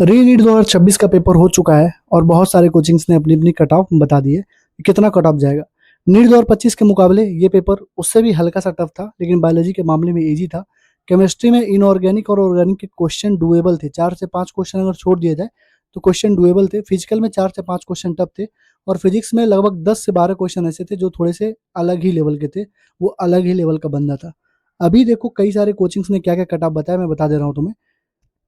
री नीट 2026 का पेपर हो चुका है और बहुत सारे कोचिंग्स ने अपनी अपनी कट ऑफ बता दी है कि कितना कट ऑफ जाएगा। नीट 2025 के मुकाबले ये पेपर उससे भी हल्का सा टफ था, लेकिन बायोलॉजी के मामले में इजी था। केमिस्ट्री में इनऑर्गेनिक और ऑर्गेनिक के क्वेश्चन डुएबल थे। 4 से 5 क्वेश्चन अगर छोड़ दिए जाए तो क्वेश्चन डुएबल थे। फिजिकल में 4 से 5 क्वेश्चन टफ थे और फिजिक्स में लगभग 10 से 12 क्वेश्चन ऐसे थे जो थोड़े से अलग ही लेवल के थे। वो अलग ही लेवल का बंदा था। अभी देखो कई सारे कोचिंग्स ने क्या क्या कट ऑफ बताया, मैं बता दे रहा हूँ तुम्हें।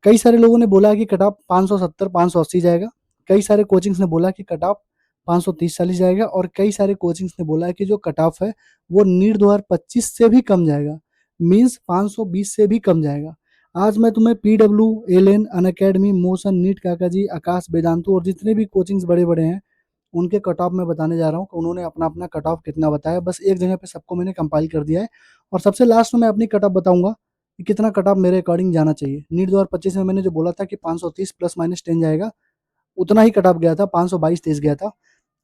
कई सारे लोगों ने बोला कि कट ऑफ 570 580 जाएगा। कई सारे कोचिंग्स ने बोला कि कट ऑफ 530 40 जाएगा और कई सारे कोचिंग्स ने बोला कि जो कट ऑफ है वो नीट 2025 से भी कम जाएगा, मींस 520 से भी कम जाएगा। आज मैं तुम्हें पीडब्ल्यू, एलेन, अनअकैडमी, मोशन, नीट काकाजी, आकाश, वेदांतु और जितने भी कोचिंग्स बड़े बड़े हैं उनके कट ऑफ मैं बताने जा रहा हूँ कि उन्होंने अपना अपना कट ऑफ कितना बताया। बस एक जगह पे सबको मैंने कंपाइल कर दिया है और सबसे लास्ट में मैं अपनी कट ऑफ बताऊंगा कि कितना कट ऑफ मेरे अकॉर्डिंग जाना चाहिए। नीट 2025 में मैंने जो बोला था कि 530 प्लस माइनस 10 जाएगा, उतना ही कट ऑफ गया था, 522-23 गया था।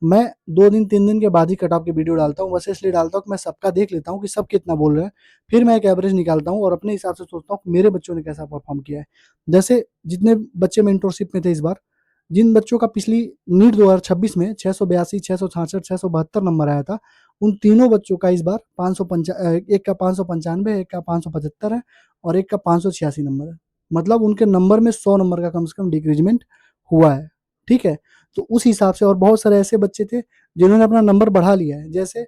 मैं 2 दिन 3 दिन के बाद ही कट ऑफ की वीडियो डालता हूँ, वैसे इसलिए डालता हूँ कि मैं सबका देख लेता हूँ कि सब कितना बोल रहे हैं। फिर मैं एक एवरेज निकालता हूँ और अपने हिसाब से सोचता हूँ कि मेरे बच्चों ने कैसा परफॉर्म किया है। जैसे जितने बच्चे मेंटरशिप में थे इस बार, जिन बच्चों का पिछली नीट 2026 में 682, 666, 672 नंबर आया था, उन तीनों बच्चों का इस बार एक का 595, एक का 575 है और एक का 586 नंबर है। मतलब उनके नंबर में 100 नंबर का कम से कम डिक्रीजमेंट हुआ है। ठीक है, तो उस हिसाब से और बहुत सारे ऐसे बच्चे थे जिन्होंने अपना नंबर बढ़ा लिया है। जैसे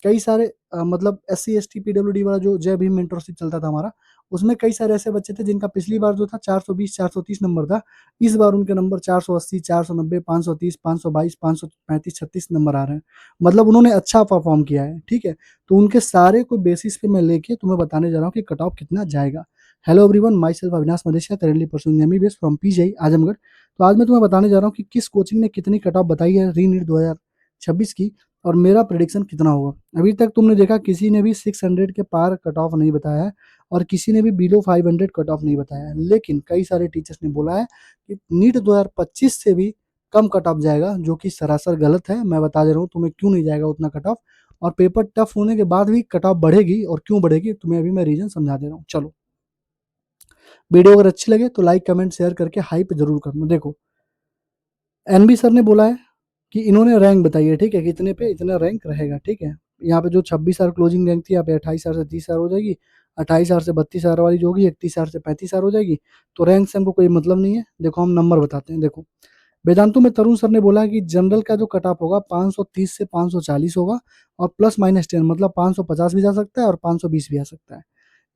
कई सारे मतलब SC ST PWD वाला जो जय भीम मेंटरशिप चलता था हमारा, उसमें कई सारे ऐसे बच्चे थे जिनका पिछली बार जो था 420 430 नंबर था। इस बार उनके नंबर 480 490 530 522 535 36 नंबर आ रहे हैं। मतलब उन्होंने अच्छा परफॉर्म किया है। ठीक है, तो उनके सारे को बेसिस पे मैं लेके तुम्हें बताने जा रहा हूँ कि कट ऑफ कितना जाएगा। Hello everyone, myself Avinash Madeshiya, currently pursuing MBBS from PGI Azamgarh. तो आज मैं तुम्हें बताने जा रहा हूँ कि किस कोचिंग ने कितनी कट ऑफ बताई है री नीट 2026 की और मेरा प्रेडिक्शन कितना होगा। अभी तक तुमने देखा किसी ने भी 600 के पार कट ऑफ नहीं बताया है और किसी ने भी बिलो 500 कट ऑफ नहीं बताया है। लेकिन कई सारे टीचर्स ने बोला है कि नीट 2025 से भी कम कट ऑफ जाएगा, जो कि सरासर गलत है। मैं बता दे रहा हूँ तुम्हें क्यों नहीं जाएगा उतना कट ऑफ, और पेपर टफ होने के बाद भी कट ऑफ बढ़ेगी और क्यों बढ़ेगी तुम्हें अभी मैं रीजन समझा दे रहा हूँ। चलो, वीडियो अगर अच्छी लगे तो लाइक कमेंट शेयर करके हाइप जरूर करना। देखो, NB सर ने बोला है कि इन्होंने रैंक बताई है। ठीक है, कि इतने पे इतना रैंक रहेगा। ठीक है, यहाँ पे जो 26,000 क्लोजिंग रैंक थी यहाँ पे 28,000 से 30,000 हो जाएगी, 28,000 से 32,000 वाली जो होगी 31,000 से 35,000 हो जाएगी। तो रैंक से हमको कोई मतलब नहीं है। देखो हम नंबर बताते हैं। देखो, वेदांतु में तरुण सर ने बोला कि जनरल का जो कट ऑफ होगा 530 से 540 होगा और प्लस माइनस 10, मतलब 550 भी जा सकता है और 520 भी आ सकता है।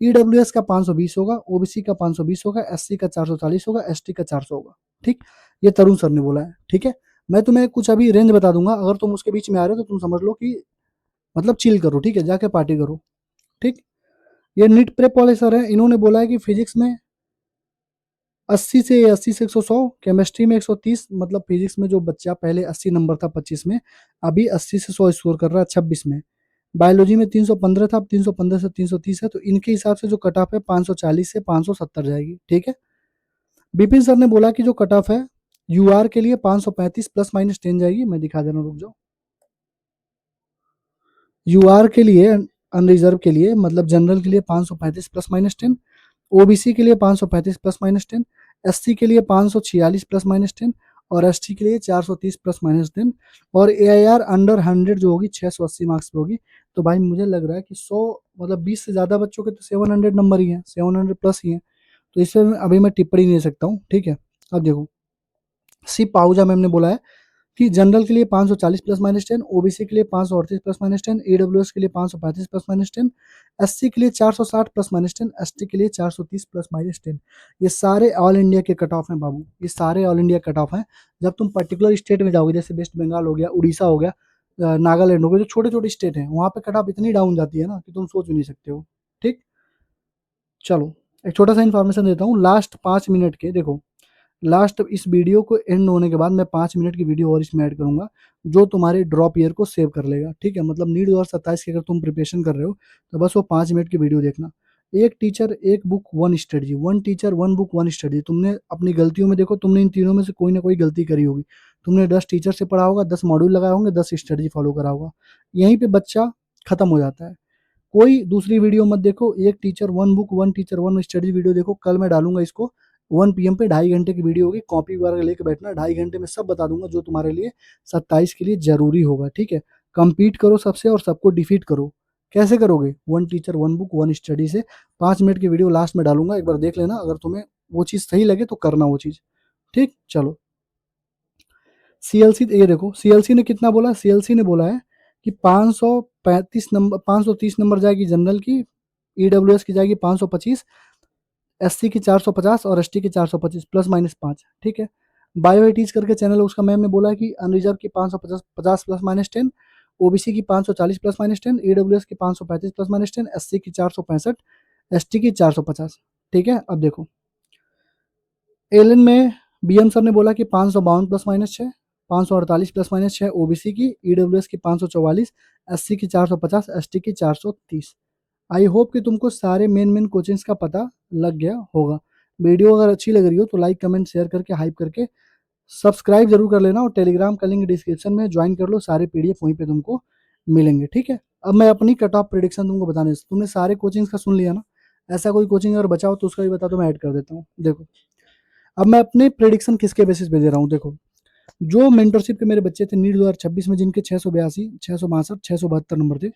EWS का 520 होगा, OBC का 520 होगा, SC का 440 होगा, ST का 400 होगा। ठीक, ये तरुण सर ने बोला है। ठीक है, मैं तुम्हें कुछ अभी रेंज बता दूंगा, अगर तुम उसके बीच में आ रहे हो तो तुम समझ लो कि मतलब चिल करो। ठीक है, जाके पार्टी करो। ठीक, ये नीट प्रेप वाले सर है, इन्होंने बोला है कि फिजिक्स में 80 से 100, केमिस्ट्री में 130, मतलब फिजिक्स में जो बच्चा पहले 80 नंबर था 25 में, अभी 80 से 100 स्कोर कर रहा है 26 में। बायोलॉजी में 315 था, अब 315 से 330 है। तो इनके हिसाब से जो कट ऑफ है 540 से 570 जाएगी। ठीक है, विपिन सर ने बोला कि जो कट ऑफ है UR के लिए 535 प्लस माइनस 10 जाएगी। मैं दिखा दे रहा हूँ, रुक जाओ। UR के लिए, अनरिजर्व के लिए, मतलब जनरल के लिए 535 प्लस माइनस 10, OBC के लिए 535 प्लस माइनस 10, SC के लिए 546 प्लस माइनस 10 और ST के लिए 430 प्लस माइनस 10 और AIR अंडर 100 जो होगी 680 मार्क्स पे होगी। तो भाई मुझे लग रहा है कि 100 मतलब 20 से ज़्यादा बच्चों के तो 700 नंबर ही हैं, 700 प्लस ही हैं। तो इसमें अभी मैं टिप्पणी नहीं दे सकता हूँ। ठीक है, अब देखो, सी पाहुजा मैम ने बोला है कि जनरल के लिए 540 प्लस माइनस 10, OBC के लिए 538 प्लस माइनस 10, EWS के लिए 535 प्लस माइनस 10, SC के लिए 460 प्लस माइनस 10, ST के लिए 430 प्लस माइनस 10। ये सारे ऑल इंडिया के कट ऑफ हैं बाबू, ये सारे ऑल इंडिया कट ऑफ हैं। जब तुम पर्टिकुलर स्टेट में जाओगे, जैसे वेस्ट बंगाल हो गया, उड़ीसा हो गया, नागालैंड हो गया, जो छोटे छोटे स्टेट हैं, वहाँ पे कट ऑफ इतनी डाउन जाती है ना कि तुम सोच भी नहीं सकते हो। ठीक, चलो एक छोटा सा इन्फॉर्मेशन देता हूँ लास्ट 5 मिनट के। देखो, लास्ट इस वीडियो को एंड होने के बाद मैं 5 मिनट की वीडियो और इसमें ऐड करूंगा जो तुम्हारे ड्रॉप ईयर को सेव कर लेगा। ठीक है, मतलब नीट 2027 की अगर तुम प्रिपरेशन कर रहे हो तो बस वो 5 मिनट की वीडियो देखना। एक टीचर एक book one study, one teacher one book one study. तुमने अपनी गलतियों में देखो, तुमने इन तीनों में से कोई ना कोई गलती करी होगी। तुमने 10 टीचर से पढ़ा होगा, 10 मॉड्यूल लगाए होंगे, 10 स्ट्रेटजी फॉलो करा होगा, यहीं पे बच्चा खत्म हो जाता है। कोई दूसरी वीडियो मत देखो, एक teacher one book one teacher one study video देखो। कल मैं डालूंगा इसको, 1 पीएम पे 2.5 घंटे की वीडियो होगी, कॉपी वगैरह लेके बैठना, 2.5 घंटे में सब बता दूंगा जो तुम्हारे लिए 27 के लिए जरूरी होगा। ठीक है, compete करो सबसे और सबको डिफीट करो। कैसे करोगे? 1 टीचर 1 बुक 1 स्टडी से 5 मिनट की वीडियो लास्ट में डालूंगा, एक बार देख लेना, अगर तुम्हें वो चीज़ सही लगे तो करना वो चीज़। ठीक, चलो। सीएलसी ये देखो, सीएलसी ने कितना बोला? सीएलसी ने बोला है कि 535 नंबर, 530 नंबर जाएगी जनरल की, ईडब्ल्यूएस की जाएगी 525, एससी की 450 और एसटी की 425 प्लस माइनस 5। ठीक है, बायो टीच करके चैनल है उसका, मैम ने बोला है कि अनरिजर्व की 550 प्लस माइनस 10, ओबीसी की 540 प्लस माइनस 10, ईडब्ल्यूएस की 535 प्लस माइनस 10, एससी की 465, एसटी की 450। ठीक है, अब देखो एलन में बीएम सर ने बोला कि 552 plus minus 6, 548 plus minus 6 OBC की, ईडब्ल्यूएस की 544, एससी की 450, एसटी की 430। आई होप कि तुमको सारे मेन मेन कोचिंग्स का पता लग गया होगा। वीडियो अगर अच्छी लग रही हो तो लाइक कमेंट शेयर करके हाइप करके सब्सक्राइब जरूर कर लेना, और टेलीग्राम का लिंक डिस्क्रिप्शन में ज्वाइन कर लो, सारे पीडीएफ वहीं पे तुमको मिलेंगे। ठीक है, अब मैं अपनी कट ऑफ प्रिडिक्शन तुमको बताने, तुमने सारे कोचिंग्स का सुन लिया ना, ऐसा कोई कोचिंग अगर बचाओ तो उसका भी बता दो, मैं ऐड कर देता हूँ। देखो अब मैं अपने प्रिडिक्शन किसके बेसिस पे दे रहा हूँ। देखो जो मेंटरशिप के मेरे बच्चे थे नीट 2026 में, जिनके 682, 662, 672 नंबर थे,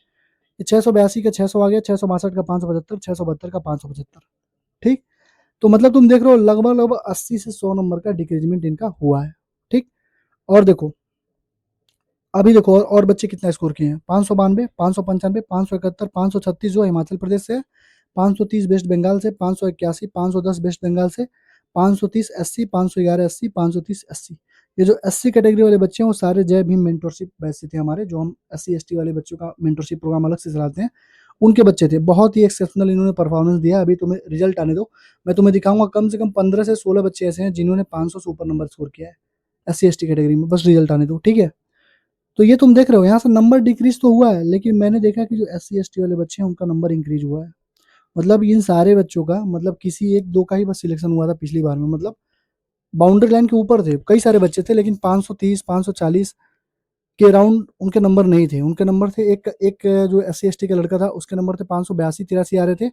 682 का 600 आ गया, 662 का 575, 672 का 575। ठीक, तो मतलब तुम देख रहे हो लगभग लगभग 80 से 100 नंबर का डिक्रीजमेंट इनका हुआ है। ठीक, और देखो अभी देखो और बच्चे कितना स्कोर किए हैं, 592, 595, 571, 536 जो हिमाचल प्रदेश से, 530 वेस्ट बंगाल से, 581, 510 वेस्ट बंगाल से, 530 एससी, 511 एससी, 530 एससी। ये जो एससी कैटेगरी वाले बच्चे हैं वो सारे जय भीम मेंटरशिप बैच से थे हमारे, जो हम एससी एसटी वाले बच्चों का मेंटरशिप प्रोग्राम अलग से चलाते हैं, उनके बच्चे थे। बहुत ही एक्सेप्शनल इन्होंने परफॉर्मेंस दिया। अभी तुम्हें रिजल्ट आने दो, मैं तुम्हें दिखाऊंगा कम से कम 15 से 16 बच्चे ऐसे हैं जिन्होंने 500 से ऊपर नंबर स्कोर किया है एससी एसटी कैटेगरी में, बस रिजल्ट आने दो। ठीक है, तो ये तुम देख रहे हो यहाँ से नंबर डिक्रीज तो हुआ है, लेकिन मैंने देखा कि जो एससी एसटी वाले बच्चे हैं उनका नंबर इंक्रीज हुआ है। मतलब इन सारे बच्चों का, मतलब किसी एक दो का ही बस सिलेक्शन हुआ था पिछली बार में, मतलब बाउंड्री लाइन के ऊपर थे कई सारे बच्चे थे, लेकिन 530 540 के राउंड उनके नंबर नहीं थे। उनके नंबर थे, एक एक जो एससी एसटी का लड़का था उसके नंबर थे 582 83 आ रहे थे,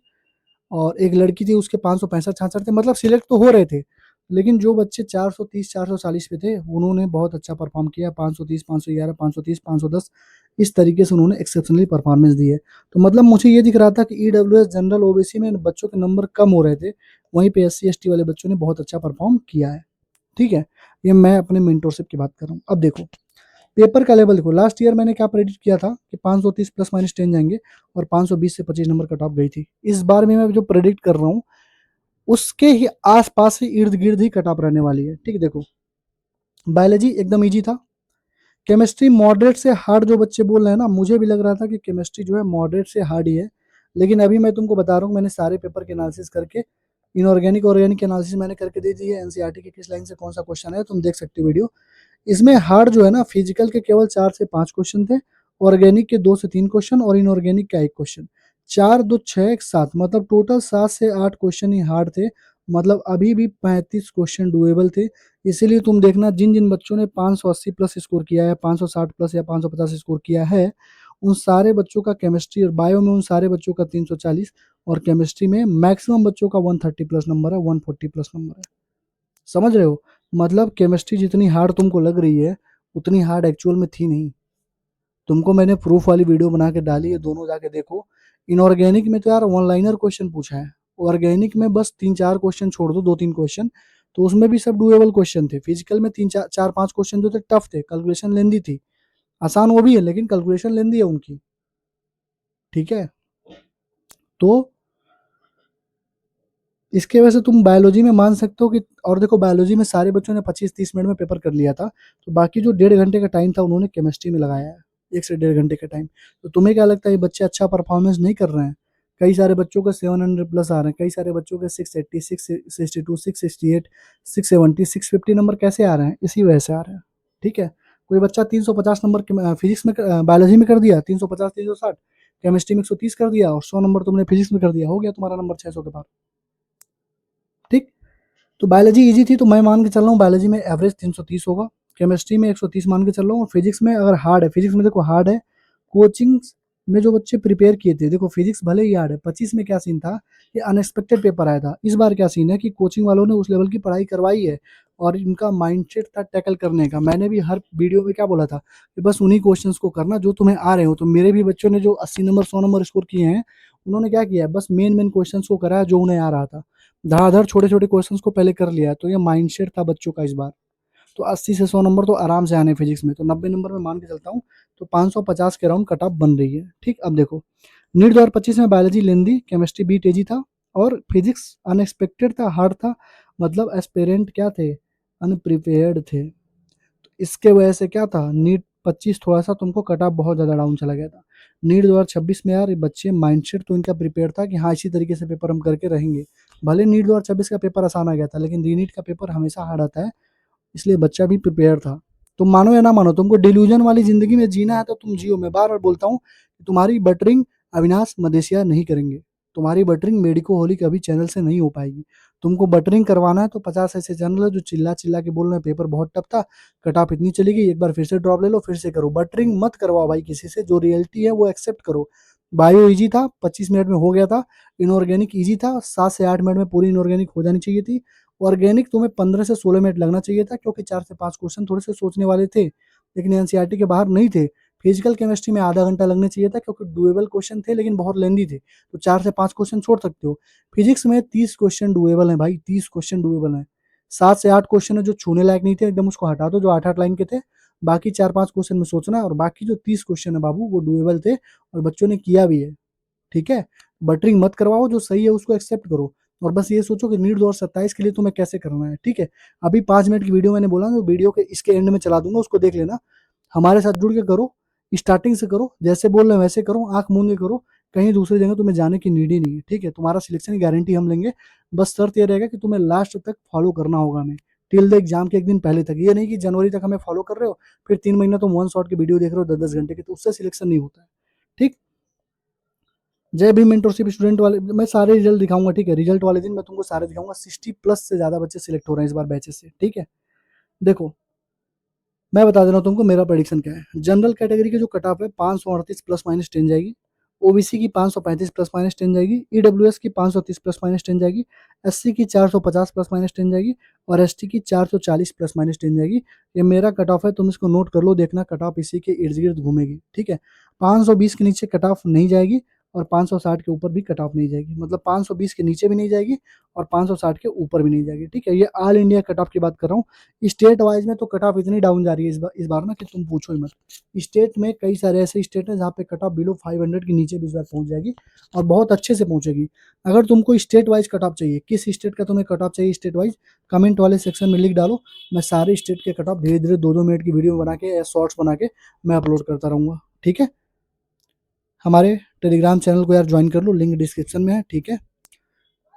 और एक लड़की थी उसके 565 66 थे, मतलब सिलेक्ट तो हो रहे थे। लेकिन जो बच्चे 430 440 पे थे उन्होंने बहुत अच्छा परफॉर्म किया, 530 511 530 510 इस तरीके से उन्होंने एक्सेप्शनली परफॉर्मेंस दी है। तो मतलब मुझे ये दिख रहा था कि ईडब्ल्यूएस जनरल ओबीसी में बच्चों के नंबर कम हो रहे थे, वहीं पे एससी एसटी वाले बच्चों ने बहुत अच्छा परफॉर्म किया है। ठीक है, ये मैं अपने मेंटरशिप की बात कर रहा हूँ। अब देखो पेपर का लेवल देखो, लास्ट ईयर मैंने क्या प्रेडिक्ट किया था कि 530 प्लस माइनस 10 जाएंगे और 520 से 25 नंबर कट ऑफ गई थी। इस बार में मैं जो प्रेडिक्ट कर रहा हूँ उसके ही आसपास ही इर्द गिर्द ही कट ऑफ रहने वाली है। ठीक, देखो बायोलॉजी एकदम इजी था, केमिस्ट्री मॉडरेट से हार्ड जो बच्चे बोल रहे हैं ना, मुझे भी लग रहा था कि केमिस्ट्री जो है मॉडरेट से हार्ड ही है, लेकिन अभी मैं तुमको बता रहा हूँ मैंने सारे पेपर के एनालिसिस करके, इनऑर्गेनिक ऑर्गेनिक एनालिसिस मैंने करके दे दी है, एनसीईआरटी के किस लाइन से कौन सा क्वेश्चन है तुम देख सकते हो वीडियो। इसमें हार्ड जो है ना, फिजिकल के केवल 4 से 5 क्वेश्चन थे, ऑर्गेनिक के 2 से 3 क्वेश्चन और इनऑर्गेनिक का 1 क्वेश्चन, 4 2 6 7, मतलब टोटल 7 से 8 क्वेश्चन ही हार्ड थे। मतलब अभी भी 35 क्वेश्चन डुएबल थे। इसीलिए तुम देखना जिन जिन बच्चों ने 580 प्लस स्कोर किया है, 560 प्लस या 550 स्कोर किया है, उन सारे बच्चों का केमिस्ट्री और बायो में उन सारे बच्चों का 340, और केमिस्ट्री में मैक्सिमम बच्चों का 130 प्लस नंबर है, 140 प्लस नंबर है। समझ रहे हो? मतलब केमिस्ट्री जितनी हार्ड तुमको लग रही है उतनी हार्ड एक्चुअल में थी नहीं। तुमको मैंने प्रूफ वाली वीडियो बना के डाली है, दोनों जाके देखो। इनऑर्गेनिक में तो यार वन लाइनर क्वेश्चन पूछा है, ऑर्गेनिक में बस 3 4 क्वेश्चन छोड़ दो, 2 3 क्वेश्चन, तो उसमें भी सब डुएबल क्वेश्चन थे। फिजिकल में 3 4 4 5 क्वेश्चन जो थे टफ थे, कैलकुलेशन लेंदी थी, आसान वो भी है लेकिन कैलकुलेशन लेंदी है उनकी। ठीक है, तो इसके वजह से तुम बायोलॉजी में मान सकते हो कि, और देखो बायोलॉजी में सारे बच्चों ने 25 30 मिनट में पेपर कर लिया था, तो बाकी जो 1.5 घंटे का टाइम था उन्होंने केमिस्ट्री में लगाया है, 1 से 1.5 घंटे का टाइम। तो तुम्हें क्या लगता है ये बच्चे अच्छा परफॉर्मेंस नहीं कर रहे हैं? कई सारे बच्चों के 700 प्लस आ रहे हैं, कई सारे बच्चों के 680 662 668 670 650 नंबर कैसे आ रहे हैं? इसी वजह से आ रहे हैं। ठीक है, कोई बच्चा 350 नंबर फिजिक्स में बायोलॉजी में कर दिया, 350 360, केमिस्ट्री में 130 कर दिया, और 100 नंबर तुमने फिजिक्स में कर दिया, हो गया तुम्हारा नंबर 600 के पार। ठीक, तो बायोलॉजी इजी थी तो मैं मान के चल रहा हूँ बायोलॉजी में एवरेज 330 होगा, केमिस्ट्री में 130 मान के चल रहा हूँ, और फिजिक्स में अगर हार्ड है, फिजिक्स में देखो हार्ड है, कोचिंग में जो बच्चे प्रिपेयर किए थे, देखो फिजिक्स भले ही हार्ड है, 25 में क्या सीन था कि अनएक्सपेक्टेड पेपर आया था। इस बार क्या सीन है कि कोचिंग वालों ने उस लेवल की पढ़ाई करवाई है और इनका माइंडसेट था टैकल करने का। मैंने भी हर वीडियो में क्या बोला था कि बस उन्हीं क्वेश्चंस को करना जो तुम्हें आ रहे हो। तो मेरे भी बच्चों ने जो 80 नंबर 100 नंबर स्कोर किए हैं, उन्होंने क्या किया है, बस मेन क्वेश्चंस को करा है जो उन्हें आ रहा था। धड़ाधड़ छोटे-छोटे क्वेश्चंस को पहले कर लिया है। तो ये माइंडसेट था बच्चों का इस बार। तो 80 से 100 नंबर तो आराम से आने फिजिक्स में। तो 90 नंबर में मान के चलता हूँ, तो 550 के अराउंड कट ऑफ बन रही है। ठीक, अब देखो नीट 2025 में बायोलॉजी लेंदी, केमिस्ट्री बीट इजी था और फिजिक्स अनएक्सपेक्टेड था, हार्ड था। मतलब एस्पिरेंट क्या थे, अनप्रिपेयर्ड थे। तो इसके वजह से क्या था, नीट 25 थोड़ा-सा तुमको कट ऑफ बहुत ज़्यादा डाउन चला गया था। नीट 2026 में यार बच्चे माइंडसेट तो इनका प्रिपेयर था कि हाँ, इसी तरीके से पेपर हम करके रहेंगे। भले नीट 2026 का पेपर आसान आ गया था, लेकिन रीनीट का पेपर हमेशा हार्ड आता है, इसलिए बच्चा भी प्रिपेयर था। तुम मानो या ना मानो, तुमको डिल्यूजन वाली ज़िंदगी में जीना है तो तुम जियो। मैं बार-बार बोलता हूँ कि तुम्हारी बटरिंग अविनाश मदेशिया नहीं करेंगे। तुम्हारी बटरिंग मेडिको होली कभी चैनल से नहीं हो पाएगी। तुमको बटरिंग करवाना है तो 50 ऐसे चैनल है जो चिल्ला-चिल्ला के बोल रहे हैं पेपर बहुत टफ था, कट ऑफ इतनी चली गई, एक बार फिर से ड्रॉप ले लो, फिर से करो। बटरिंग मत करवाओ भाई किसी से, जो रियलिटी है वो एक्सेप्ट करो। बायो ईज़ी था, 25 मिनट में हो गया था। इनऑर्गेनिक ईज़ी था, 7 से 8 मिनट में पूरी इनऑर्गेनिक हो जानी चाहिए थी। ऑर्गेनिक तुम्हें 15 से 16 मिनट लगना चाहिए था, क्योंकि 4 से 5 क्वेश्चन थोड़े से सोचने वाले थे, लेकिन एनसीईआरटी के बाहर नहीं थे। फिजिकल केमिस्ट्री में आधा घंटा लगना चाहिए था, क्योंकि डुएबल क्वेश्चन थे लेकिन बहुत लेंदी थे, तो 4 से 5 क्वेश्चन छोड़ सकते हो। फिजिक्स में 30 क्वेश्चन डुएबल हैं भाई, 30 क्वेश्चन डुएबल हैं। 7 से 8 क्वेश्चन है जो छूने लायक नहीं थे, एकदम उसको हटा दो जो 8-8 लाइन के थे। बाकी 4-5 क्वेश्चन में सोचना है, और बाकी जो 30 क्वेश्चन है बाबू वो डुएबल थे और बच्चों ने किया भी है। ठीक है? बटरिंग मत करवाओ, जो सही है उसको एक्सेप्ट करो और बस ये सोचो कि नीट 2027 के लिए तुम्हें कैसे करना है। ठीक है? अभी 5 मिनट की वीडियो मैंने बोला ना, वीडियो के इसके एंड में चला दूँगा, उसको देख लेना। हमारे साथ जुड़ के करो, स्टार्टिंग से करो, जैसे बोल रहे हैं वैसे करो, आँख मूंद के करो, कहीं दूसरी जगह तुम्हें जाने की नीड ही नहीं है। ठीक है? तुम्हारा सिलेक्शन की गारंटी हम लेंगे, बस शर्त ये रहेगा कि तुम्हें लास्ट तक फॉलो करना होगा हमें, टिल द एग्जाम के 1 दिन पहले तक। ये नहीं कि जनवरी तक हमें फॉलो कर रहे हो, फिर 3 महीना तुम वन शॉट की वीडियो देख रहे हो 10-10 घंटे की, तो उससे सिलेक्शन नहीं होता है। ठीक? जय भीम मेंटरशिप स्टूडेंट वाले मैं सारे रिजल्ट दिखाऊंगा। ठीक है? रिजल्ट वाले दिन मैं तुमको सारे दिखाऊंगा। 60 प्लस से ज्यादा बच्चे सिलेक्ट हो रहे हैं इस बार बैचेस से। ठीक है? देखो मैं बता दे रहा हूँ तुमको मेरा प्रेडिक्शन क्या है। जनरल कैटेगरी के जो कट ऑफ है 538 प्लस माइनस 10 जाएगी। ओबीसी की 535 प्लस माइनस 10 जाएगी। ईडब्ल्यूएस की 530 प्लस माइनस 10 जाएगी। एससी की 450 प्लस माइनस 10 जाएगी और एसटी की 440 प्लस माइनस 10 जाएगी। ये मेरा कट ऑफ है, तुम इसको नोट कर लो, देखना कट ऑफ इसी के इर्द गिर्द घूमेगी। ठीक है? 520 के नीचे कट ऑफ नहीं जाएगी और 560 के ऊपर भी कट ऑफ नहीं जाएगी। मतलब 520 के नीचे भी नहीं जाएगी और 560 के ऊपर भी नहीं जाएगी। ठीक है? ये ऑल इंडिया कट ऑफ की बात कर रहा हूँ। स्टेट वाइज में तो कट ऑफ इतनी डाउन जा रही है इस बार ना कि तुम पूछो ही मत। स्टेट में कई सारे ऐसे स्टेट हैं जहाँ पे कट ऑफ बिलो 500 के नीचे भी इस बार पहुंच जाएगी और बहुत अच्छे से पहुंचेगी। अगर तुमको स्टेट वाइज कट ऑफ चाहिए, किस स्टेट का तुम्हें कट ऑफ चाहिए स्टेट वाइज, कमेंट वाले सेक्शन में लिख डालो। मैं सारे स्टेट के कट ऑफ धीरे धीरे 2-2 मिनट की वीडियो बना के या शॉर्ट्स बना के मैं अपलोड करता रहूँगा। ठीक है? हमारे टेलीग्राम चैनल को यार ज्वाइन कर लो, लिंक डिस्क्रिप्शन में है। ठीक है?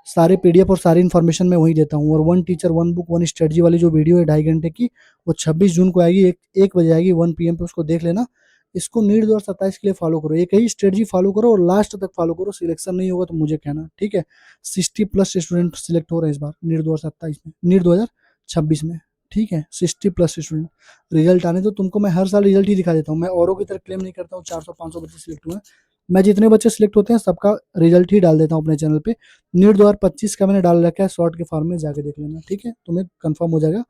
सारे पीडीएफ और सारी इन्फॉर्मेशन मैं वहीं देता हूँ। और one teacher one book one strategy वाली जो वीडियो है 2.5 घंटे की, वो 26 जून को आएगी, 1 बजे आएगी 1 PM पे, उसको देख लेना। इसको नीट 2027 के लिए फॉलो करो, एक ही स्ट्रेटजी फॉलो करो और लास्ट तक फॉलो करो। सिलेक्शन नहीं होगा तो मुझे कहना। ठीक है? 60 प्लस स्टूडेंट सिलेक्ट हो रहे हैं इस बार नीट 2027 में, नीट 2026 में। ठीक है? 60 प्लस स्टूडेंट रिजल्ट आने तो तुमको मैं हर साल रिजल्ट ही दिखा देता हूँ। मैं औरों की तरह क्लेम नहीं करता हूँ 400-500 बच्चे सिलेक्ट हुए हैं। मैं जितने बच्चे सिलेक्ट होते हैं सबका रिजल्ट ही डाल देता हूँ अपने चैनल पे। नीट 2025 का मैंने डाल रखा है शॉर्ट के फॉर्म में, जाके देख लेना। ठीक है? तुम्हें कंफर्म हो जाएगा,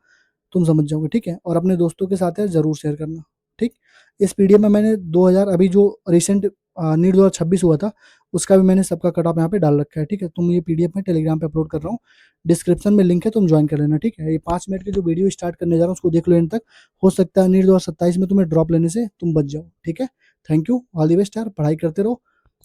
तुम समझ जाओगे। ठीक है? और अपने दोस्तों के साथ है जरूर शेयर करना। ठीक? इस पीडीएफ में मैंने 2000 अभी जो रिसेंट नीट 2026 हुआ था उसका भी मैंने सबका कट ऑफ यहाँ पे डाल रखा है। ठीक है? तुम ये पीडीएफ में टेलीग्राम पे अपलोड कर रहा हूँ, डिस्क्रिप्शन में लिंक है, तुम ज्वाइन कर लेना। ठीक है? ये 5 मिनट की जो वीडियो स्टार्ट करने जा रहा हूँ उसको देख लो एंड तक। हो सकता है नीट 2027 में तुम्हें ड्रॉप लेने से तुम बच जाओ। ठीक है? Thank you, all the best यार। पढ़ाई करते रहो,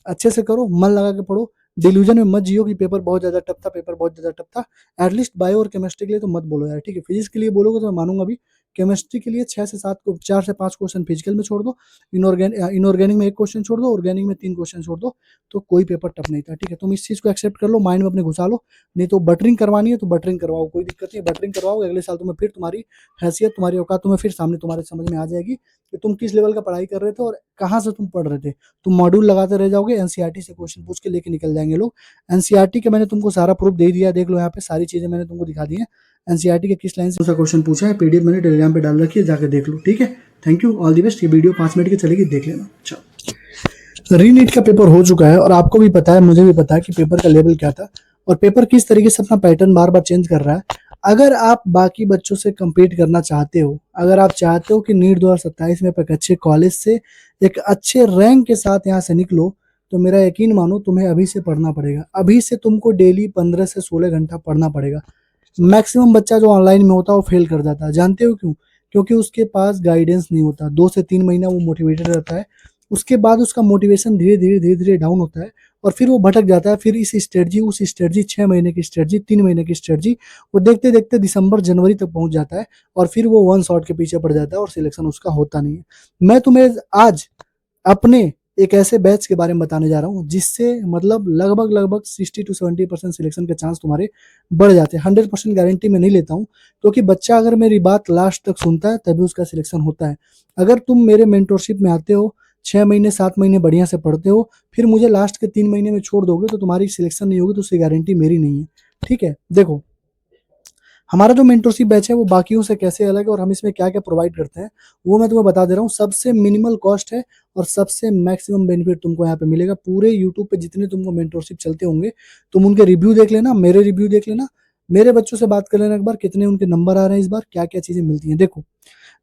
अच्छे से करो, मन लगा के पढ़ो। डिल्यूजन में मत जियो कि पेपर बहुत ज़्यादा टफ था, पेपर बहुत ज़्यादा टफ था। एटलीस्ट बायो और केमिस्ट्री के लिए तो मत बोलो यार। ठीक है? फिजिक्स के लिए बोलोगे तो मैं मानूंगा भी। केमिस्ट्री के लिए 6 से 7 को 4 से 5 क्वेश्चन फिजिकल में छोड़ दो, इनऑर्गेनिक में 1 क्वेश्चन छोड़ दो, ऑर्गेनिक में 3 क्वेश्चन छोड़ दो, तो कोई पेपर टफ नहीं था। ठीक है? तुम इस चीज़ को एक्सेप्ट कर लो, माइंड में अपने घुसा लो। नहीं तो बटरिंग करवानी है तो बटरिंग करवाओ, कोई दिक्कत नहीं है। बटरिंग करवाओगे अगले साल तुम्हें फिर तुम्हारी हैसियत, तुम्हारी औकात तुम्हें फिर सामने तुम्हारे समझ में आ जाएगी कि तुम किस लेवल का पढ़ाई कर रहे थे और कहाँ से तुम पढ़ रहे थे। तुम मॉड्यूल लगाते रह जाओगे, एनसीईआरटी से क्वेश्चन पूछ के लेके निकल जाएंगे लोग। एनसीईआरटी के मैंने तुमको सारा प्रूफ दे दिया, देख लो यहाँ पे सारी चीजें मैंने तुमको दिखा दी है। एनसीईआरटी के किस लाइन से दूसरा क्वेश्चन पूछा है, पीडीएफ मैंने टेलीग्राम पे डाल रखी है, जाके देख लो। ठीक है? Thank you, all the best. ये वीडियो 5 मिनट की चलेगी, देख लेना। चलो। रीनीट का पेपर हो चुका है और आपको भी पता है, मुझे भी पता है कि पेपर का लेवल क्या था और पेपर किस तरीके से अपना पैटर्न बार बार चेंज कर रहा है। अगर आप बाकी बच्चों से compete करना चाहते हो, अगर आप चाहते हो कि नीट 2027 में आप एक अच्छे कॉलेज से एक अच्छे रैंक के साथ यहाँ से निकलो, तो मेरा यकीन मानो तुम्हें अभी से पढ़ना पड़ेगा। अभी से तुमको डेली 15 से 16 घंटा पढ़ना पड़ेगा। मैक्सिमम बच्चा जो ऑनलाइन में होता है वो फेल कर जाता है। जानते हो क्यों? क्योंकि उसके पास गाइडेंस नहीं होता। 2 से 3 महीना वो मोटिवेटेड रहता है, उसके बाद उसका मोटिवेशन धीरे-धीरे डाउन होता है और फिर वो भटक जाता है। फिर इस स्ट्रेटजी, उस स्ट्रेटजी, 6 महीने की स्ट्रेटजी, 3 महीने की स्ट्रेटजी, वो देखते-देखते दिसंबर, जनवरी तक पहुँच जाता है और फिर वो वन शॉट के पीछे पड़ जाता है और सिलेक्शन उसका होता नहीं है। मैं तुम्हें आज अपने एक ऐसे बैच के बारे में बताने जा रहा हूँ जिससे मतलब लगभग 60 टू 70% सिलेक्शन के चांस तुम्हारे बढ़ जाते हैं। 100% गारंटी मैं नहीं लेता हूँ, क्योंकि बच्चा अगर मेरी बात लास्ट तक सुनता है तभी उसका सिलेक्शन होता है। अगर तुम मेरे मेंटरशिप में आते हो, 6 महीने 7 महीने बढ़िया से पढ़ते हो, फिर मुझे लास्ट के 3 महीने में छोड़ दोगे तो तुम्हारी सिलेक्शन नहीं होगी, तो उसकी गारंटी मेरी नहीं है। ठीक है? देखो, हमारा जो मेंटरशिप बैच है वो बाकियों से कैसे अलग है और हम इसमें क्या-क्या प्रोवाइड करते हैं, वो मैं तुम्हें बता दे रहा हूँ। सबसे मिनिमल कॉस्ट है और सबसे मैक्सिमम बेनिफिट तुमको यहाँ पे मिलेगा। पूरे यूट्यूब पे जितने तुमको मेंटरशिप चलते होंगे, तुम उनके रिव्यू देख लेना, मेरे रिव्यू देख लेना, मेरे बच्चों से बात कर लेना एक बार, कितने उनके नंबर आ रहे हैं इस बार, क्या-क्या चीज़ें मिलती हैं। देखो,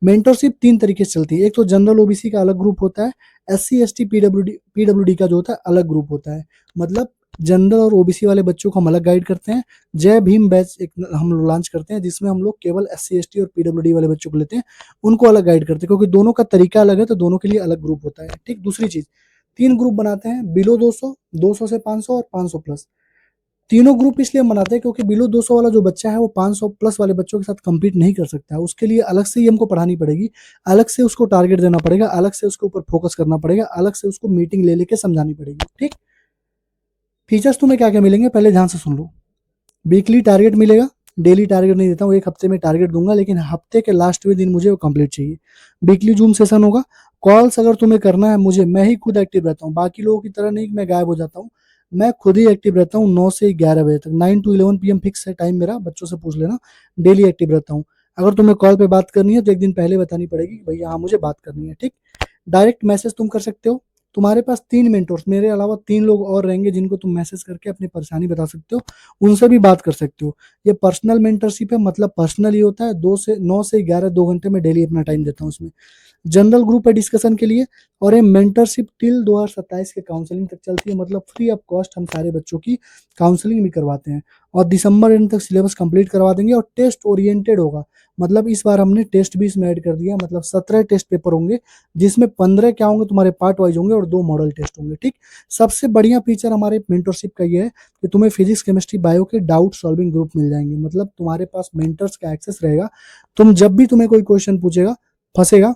मेंटरशिप 3 तरीके से चलती है। एक तो जनरल ओबीसी का अलग ग्रुप होता है, एससी, एसटी, पीडब्ल्यूडी का जो होता है अलग ग्रुप होता है। मतलब जनरल और ओबीसी वाले बच्चों को हम अलग गाइड करते हैं। जय भीम बैच एक हम लोग लॉन्च करते हैं जिसमें हम लोग केवल एससी, एसटी और पीडब्ल्यूडी वाले बच्चों को लेते हैं, उनको अलग गाइड करते हैं, क्योंकि दोनों का तरीका अलग है तो दोनों के लिए अलग ग्रुप होता है। ठीक, दूसरी चीज़, 3 ग्रुप बनाते हैं, बिलो 200, 200 से 500 और 500 प्लस। तीनों ग्रुप इसलिए हम बनाते हैं क्योंकि बिलो 200 वाला जो बच्चा है वो 500 प्लस वाले बच्चों के साथ compete नहीं कर सकता है। उसके लिए अलग से ही हमको पढ़ानी पड़ेगी, अलग से उसको टारगेट देना पड़ेगा, अलग से उसके ऊपर फोकस करना पड़ेगा, अलग से उसको मीटिंग ले लेके समझानी पड़ेगी। ठीक? फीचर्स तुम्हें क्या-क्या मिलेंगे पहले ध्यान से सुन लो। वीकली टारगेट मिलेगा, डेली टारगेट नहीं देता हूँ, 1 हफ्ते में टारगेट दूँगा, लेकिन हफ्ते के लास्टवें दिन मुझे वो कंप्लीट चाहिए। वीकली ज़ूम सेशन होगा, कॉल्स अगर तुम्हें करना है मुझे, मैं ही खुद एक्टिव रहता हूँ, बाकी लोगों की तरह नहीं कि मैं गायब हो जाता हूँ। मैं खुद ही एक्टिव रहता हूँ 9 से 11 बजे तक, 9 टू 11 पीएम फिक्स है टाइम मेरा, बच्चों से पूछ लेना, डेली एक्टिव रहता हूँ। अगर तुम्हें कॉल पे बात करनी है तो 1 दिन पहले बतानी पड़ेगी कि भैया हाँ, मुझे बात करनी है, ठीक? डायरेक्ट मैसेज तुम कर सकते हो। तुम्हारे पास 3 मेंटर्स, मेरे अलावा 3 लोग और रहेंगे जिनको तुम मैसेज करके अपनी परेशानी बता सकते हो, उनसे भी बात कर सकते हो। ये पर्सनल मेंटरशिप है, मतलब पर्सनली होता है, 2 से 9 से 11 2 घंटे में डेली अपना टाइम देता हूँ इसमें। जनरल ग्रुप है डिस्कशन के लिए, और ये मेंटरशिप टिल 2027 के काउंसलिंग तक चलती है, मतलब फ्री ऑफ कॉस्ट हम सारे बच्चों की काउंसलिंग भी करवाते हैं और दिसंबर एंड तक सिलेबस कंप्लीट करवा देंगे और टेस्ट ओरिएंटेड होगा। मतलब इस बार हमने टेस्ट भी इसमें ऐड कर दिया, मतलब 17 टेस्ट पेपर होंगे जिसमें 15 क्या होंगे तुम्हारे पार्ट वाइज होंगे और 2 मॉडल टेस्ट होंगे। ठीक, सबसे बढ़िया फीचर हमारे मेंटरशिप का ये है कि तुम्हें फिजिक्स, केमिस्ट्री, बायो के डाउट सॉल्विंग ग्रुप मिल जाएंगे, मतलब तुम्हारे पास मेंटर्स का एक्सेस रहेगा। तुम जब भी तुम्हें कोई क्वेश्चन पूछेगा, फंसेगा,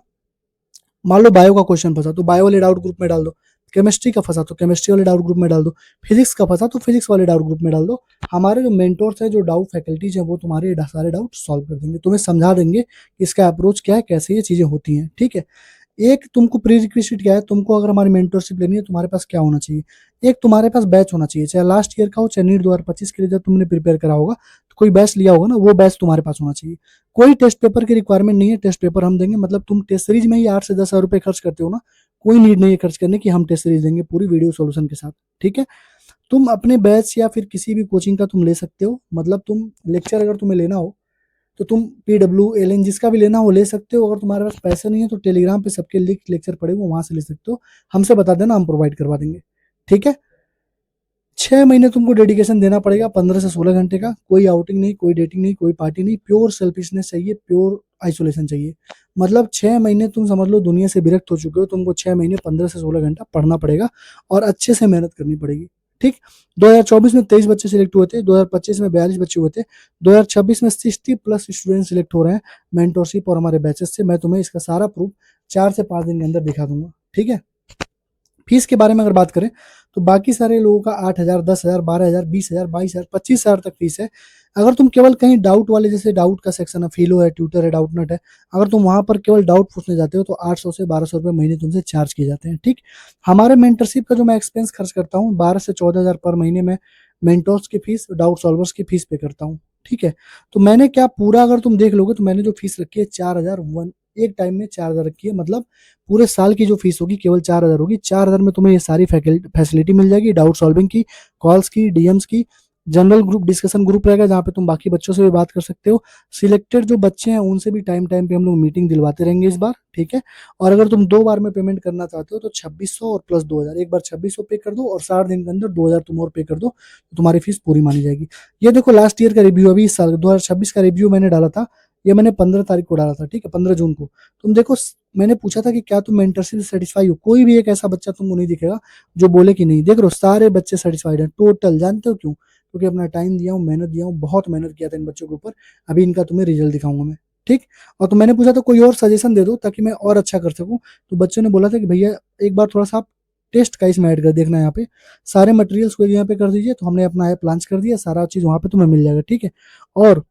मान लो बायो का क्वेश्चन फंसा तो बायो वाले डाउट ग्रुप में डाल दो, केमिस्ट्री का फंसा तो केमिस्ट्री वाले डाउट ग्रुप में डाल दो, फिजिक्स का फंसा तो फिजिक्स वाले डाउट ग्रुप में डाल दो। हमारे जो मेंटोर्स है, जो डाउट फैकल्टीज है, वो तुम्हारे सारे डाउट सॉल्व कर देंगे, तुम्हें समझा देंगे कि इसका अप्रोच क्या है, कैसे ये चीजें होती हैं। ठीक है, एक तुमको प्री रिक्विजिट क्या है, तुमको अगर हमारी मेंटरशिप लेनी है तुम्हारे पास क्या होना चाहिए, एक तुम्हारे पास बैच होना चाहिए, चाहे लास्ट ईयर का हो चाहे नीट 2025 के लिए जब तुमने प्रिपेयर करा होगा तो कोई बैच लिया होगा ना, वो बैच तुम्हारे पास होना चाहिए। कोई टेस्ट पेपर की रिक्वायरमेंट नहीं है, टेस्ट पेपर हम देंगे, मतलब तुम टेस्ट सीरीज में ही 8 से 10 हज़ार रुपए खर्च करते हो ना, कोई नीड नहीं है खर्च करने की, हम टेस्ट सीरीज देंगे पूरी वीडियो सोल्यूशन के साथ। ठीक है, तुम अपने बैच या फिर किसी भी कोचिंग का तुम ले सकते हो, मतलब तुम लेक्चर अगर तुम्हें लेना हो तो तुम PWLN जिसका भी लेना हो ले सकते हो। अगर तुम्हारे पास पैसे नहीं है तो टेलीग्राम पे सबके लिंक लेक्चर पड़े हुए वहां से ले सकते हो, हमसे बता देना, हम प्रोवाइड करवा देंगे। ठीक है, 6 महीने तुमको डेडिकेशन देना पड़ेगा, 15 से 16 घंटे का, कोई आउटिंग नहीं, कोई डेटिंग नहीं, कोई पार्टी नहीं, प्योर सेल्फिशनेस चाहिए, प्योर आइसोलेशन चाहिए। मतलब 6 महीने तुम समझ लो दुनिया से विरक्त हो चुके हो, तुमको 6 महीने 15 से 16 घंटा पढ़ना पड़ेगा और अच्छे से मेहनत करनी पड़ेगी। ठीक, 2024 में 23 बच्चे सिलेक्ट हुए थे, 2025 में 42 बच्चे हुए थे, 2026 में 60 प्लस स्टूडेंट सिलेक्ट हो रहे हैं मेंटरशिप और हमारे बैचेस से। मैं तुम्हें इसका सारा प्रूफ 4 से 5 दिन के अंदर दिखा दूंगा। ठीक है, फीस के बारे में अगर बात करें तो बाकी सारे लोगों का 8,000, 10,000, 12,000, 20,000, 22,000, 25,000 तक फीस है। अगर तुम केवल कहीं डाउट वाले, जैसे डाउट का सेक्शन है, फिलो है, ट्यूटर है, डाउटनट है, अगर तुम वहां पर केवल डाउट पूछने जाते हो तो 800 से 1200 रुपए महीने तुमसे चार्ज किए जाते हैं। ठीक, हमारे मेंटरशिप का जो मैं एक्सपेंस खर्च करता हूँ 12 से 14,000 पर महीने में मेंटोर्स की फीस, डाउट सॉल्वर्स की फीस पे करता हूँ। ठीक है, तो मैंने क्या पूरा अगर तुम देख लोगे तो मैंने जो फीस रखी है एक टाइम में 4000 रखी है, मतलब पूरे साल की जो फीस होगी केवल 4000 होगी। 4000 में तुम्हें ये सारी फैसिलिटी मिल जाएगी, डाउट सॉल्विंग की, कॉल्स की, डीएम्स की, जनरल ग्रुप डिस्कशन ग्रुप रहेगा जहाँ पे तुम बाकी बच्चों से भी बात कर सकते हो। सिलेक्टेड जो बच्चे हैं उनसे भी टाइम टाइम पे हम लोग मीटिंग दिलवाते रहेंगे इस बार, ठीक है। और अगर तुम 2 बार में पेमेंट करना चाहते हो तो 2600 और प्लस 2000, एक बार 2600 पे कर दो और 60 दिन के अंदर 2000 तुम और पे कर दो तो तुम्हारी फीस पूरी मानी जाएगी। ये देखो लास्ट ईयर का रिव्यू, अभी इस साल 2026 का रिव्यू मैंने डाला था, ये मैंने 15 तारीख को डाला था, ठीक है, 15 जून को। तुम देखो मैंने पूछा था कि क्या तुम मेंटरशिप से सेटिस्फाई हो, कोई भी एक ऐसा बच्चा तुमको नहीं दिखेगा जो बोले कि नहीं। देख रहे हो सारे बच्चे सेटिस्फाइड हैं टोटल। जानते हो क्यों? क्योंकि अपना टाइम दिया हूँ, मेहनत दिया हूँ, बहुत मेहनत किया था इन बच्चों के ऊपर। अभी इनका तुम्हें रिजल्ट दिखाऊंगा मैं, ठीक। और तो मैंने पूछा था कोई और सजेशन दे दो ताकि मैं और अच्छा कर सकूं, तो बच्चों ने बोला था कि भैया एक बार थोड़ा सा आप टेस्ट का इसमें ऐड कर देखना, यहाँ पे सारे मटेरियल्स को यहाँ पे कर दीजिए। तो हमने अपना ऐप लॉन्च कर दिया, सारा चीज वहाँ पे तुम्हें मिल जाएगा, ठीक है। और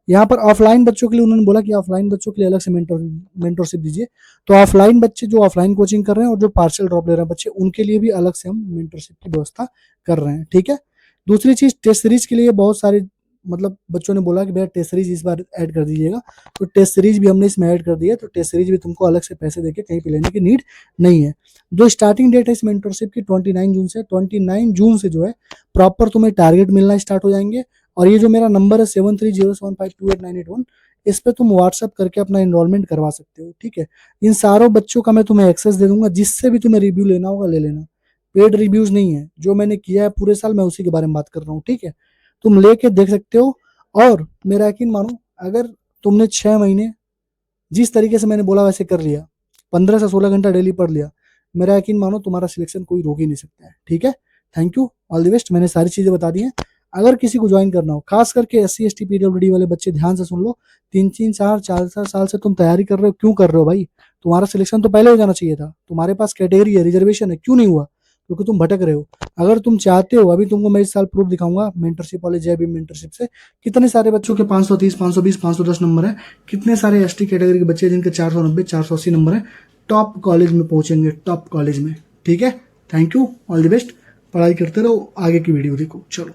यहाँ पर ऑफलाइन बच्चों के लिए उन्होंने बोला कि ऑफलाइन बच्चों के लिए अलग से मेंटरशिप दीजिए। तो ऑफलाइन बच्चे जो ऑफलाइन कोचिंग कर रहे हैं और जो पार्शियल ड्रॉप ले रहे हैं बच्चे, उनके लिए भी अलग से हम मेंटरशिप की व्यवस्था कर रहे हैं, ठीक है। दूसरी चीज टेस्ट सीरीज के लिए बहुत सारे मतलब बच्चों ने बोला कि भैया टेस्ट सीरीज इस बार ऐड कर दीजिएगा, तो टेस्ट सीरीज भी हमने इसमें ऐड कर दी है। तो टेस्ट सीरीज भी तुमको अलग से पैसे देके कहीं पे लेने की नीड नहीं है। जो स्टार्टिंग डेट है इस मेंटरशिप की 29 जून से, 29 जून से जो है प्रॉपर तुम्हें टारगेट मिलना स्टार्ट हो जाएंगे। और ये जो मेरा नंबर है 7307528981, इस पे तुम व्हाट्सअप करके अपना एनरोलमेंट करवा सकते हो, ठीक है। इन सारों बच्चों का मैं तुम्हें एक्सेस दे दूंगा, जिससे भी तुम्हें रिव्यू लेना होगा ले लेना। पेड रिव्यूज नहीं है, जो मैंने किया है पूरे साल मैं उसी के बारे में बात कर रहा हूँ, ठीक है। तुम लेके देख सकते हो। और मेरा यकीन मानो, अगर तुमने 6 महीने जिस तरीके से मैंने बोला वैसे कर लिया, 15 से 16 घंटा डेली पढ़ लिया, मेरा यकीन मानो तुम्हारा सिलेक्शन कोई रोक ही नहीं सकता है, ठीक है। Thank you, all the best. मैंने सारी चीजें बता दी हैं। अगर किसी को ज्वाइन करना हो, खास करके SC ST PWD वाले बच्चे ध्यान से सुन लो। 3 3 4 4 4 साल से तुम तैयारी कर रहे हो, क्यों कर रहे हो भाई? तुम्हारा सिलेक्शन तो पहले हो जाना चाहिए था। तुम्हारे पास कैटेगरी है, रिजर्वेशन है, क्यों नहीं हुआ? क्योंकि तुम भटक रहे हो। अगर तुम चाहते हो, अभी तुमको मैं इस साल प्रूफ दिखाऊंगा मेंटरशिप वाले जय भीम मेंटरशिप से, कितने सारे बच्चों के 530 520 510 नंबर है, कितने सारे ST कैटेगरी के बच्चे जिनके 490 480 नंबर है, टॉप कॉलेज में पहुंचेंगे, टॉप कॉलेज में, ठीक है। Thank you, all the best. पढ़ाई करते रहो, आगे की वीडियो देखो, चलो।